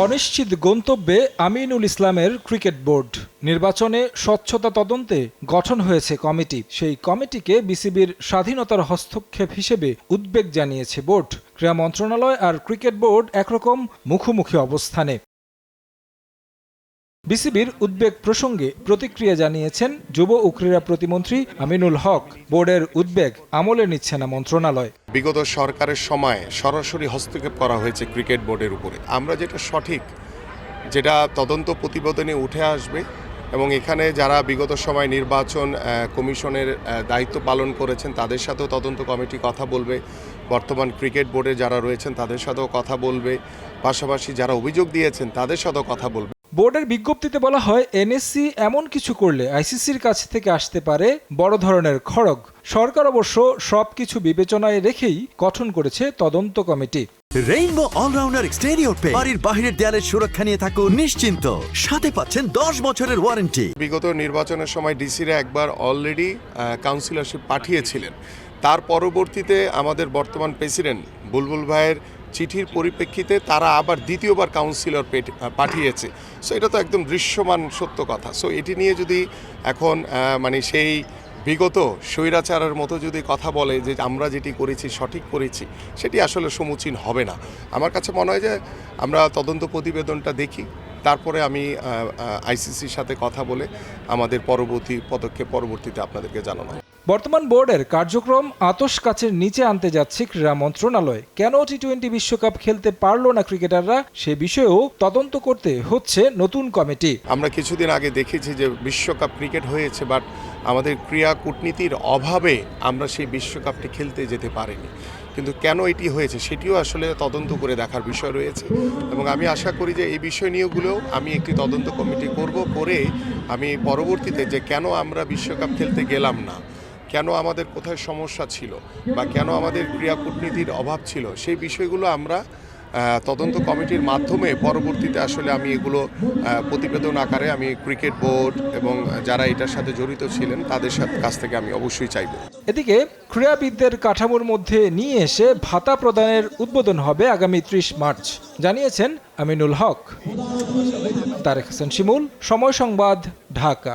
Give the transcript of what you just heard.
অনিশ্চিত গন্তব্যে আমিনুল ইসলামের ক্রিকেট বোর্ড নির্বাচনে স্বচ্ছতা তদন্তে গঠন হয়েছে কমিটি। সেই কমিটিকে বিসিবির স্বাধীনতার হস্তক্ষেপ হিসেবে উদ্বেগ জানিয়েছে বোর্ড। ক্রীড়া মন্ত্রণালয় আর ক্রিকেট বোর্ড একরকম মুখোমুখি অবস্থানে। বিসিবির উদ্বেগ প্রসঙ্গে প্রতিক্রিয়া জানিয়েছেন যুব ও ক্রীড়া প্রতিমন্ত্রী আমিনুল হক। বোর্ডের উদ্বেগ আমলে নিচ্ছে না মন্ত্রণালয়। বিগত সরকারের সময় সরাসরি হস্তক্ষেপ করা হয়েছে ক্রিকেট বোর্ডের উপরে। আমরা যেটা সঠিক, যেটা তদন্ত প্রতিবেদনে উঠে আসবে এবং এখানে যারা বিগত সময় নির্বাচন কমিশনের দায়িত্ব পালন করেছেন তাদের সাথেও তদন্ত কমিটি কথা বলবে, বর্তমান ক্রিকেট বোর্ডে যারা রয়েছেন তাদের সাথেও কথা বলবে, পাশাপাশি যারা অভিযোগ দিয়েছেন তাদের সাথেও কথা বলবে। বোর্ডের বিজ্ঞপ্তিতে বলা হয়, এনএসসি এমন কিছু করলে আইসিসির কাছ থেকে আসতে পারে বড় ধরনের খড়গ। সরকার অবশ্য সবকিছু বিবেচনায় রেখেই গঠন করেছে তদন্ত কমিটি। রেইনবো অলরাউন্ডার এক্সটেরিয়র পেইন্ট, বাড়ির বাহিরের দেয়ালের সুরক্ষা নিয়ে থাকুন নিশ্চিন্ত, সাথে পাচ্ছেন 10 বছরের ওয়ারেন্টি। বিগত নির্বাচনের সময় ডিসিরা একবার অলরেডি কাউন্সিলরশিপ পাঠিয়েছিলেন। তার পরবর্তীতে আমাদের বর্তমান প্রেসিডেন্ট বুলবুল ভাইয়ের চিঠির পরিপ্রেক্ষিতে তারা আবার দ্বিতীয়বার কাউন্সিলর পাঠিয়েছে। সো এটা তো একদম দৃশ্যমান সত্য কথা। সো এটি নিয়ে যদি এখন সেই বিগত স্বৈরাচারের মতো যদি কথা বলে যে আমরা যেটি করেছি সঠিক করেছি, সেটি আসলে সমীচীন হবে না। আমার কাছে মনে হয় যে আমরা তদন্ত প্রতিবেদনটা দেখি, তারপরে আমি আইসিসির সাথে কথা বলে আমাদের পরবর্তী পদক্ষেপ পরবর্তীতে আপনাদেরকে জানানো। বর্তমান বোর্ডের কার্যক্রম আতশ কাচের নিচে আনতে যাচ্ছে ক্রীড়া মন্ত্রণালয়। কেন টি-20 বিশ্বকাপ খেলতে পারল না ক্রিকেটাররা, সে বিষয়েও তদন্ত করতে হচ্ছে নতুন কমিটি। আমরা কিছুদিন আগে দেখেছি যে বিশ্বকাপ ক্রিকেট হয়েছে, বাট আমাদের ক্রীড়া কূটনীতির অভাবে আমরা সেই বিশ্বকাপটি খেলতে যেতে পারিনি। কিন্তু কেন এটি হয়েছে সেটিও আসলে তদন্ত করে দেখার বিষয় রয়েছে এবং আমি আশা করি যে এই বিষয় নিয়েগুলোও আমি একটি তদন্ত কমিটি করে আমি পরবর্তীতে যে কেন আমরা বিশ্বকাপ খেলতে গেলাম না, কেন আমাদের কোথায় সমস্যা ছিল বা কেন আমাদের ক্রীড়া কূটনীতির অভাব ছিল, সেই বিষয়গুলো আমরা তদন্ত কমিটির মাধ্যমে পরবর্তীতে আসলে আমি এগুলো প্রতিবেদন আকারে আমি ক্রিকেট বোর্ড এবং যারা এটার সাথে জড়িত ছিলেন তাদের কাছ থেকে আমি অবশ্যই চাইব। এদিকে ক্রীড়াবিদদের কাঠামোর মধ্যে নিয়ে এসে ভাতা প্রদানের উদ্বোধন হবে আগামী 30 মার্চ, জানিয়েছেন আমিনুল হক। তারেক হাসান শিমুল, সময় সংবাদ, ঢাকা।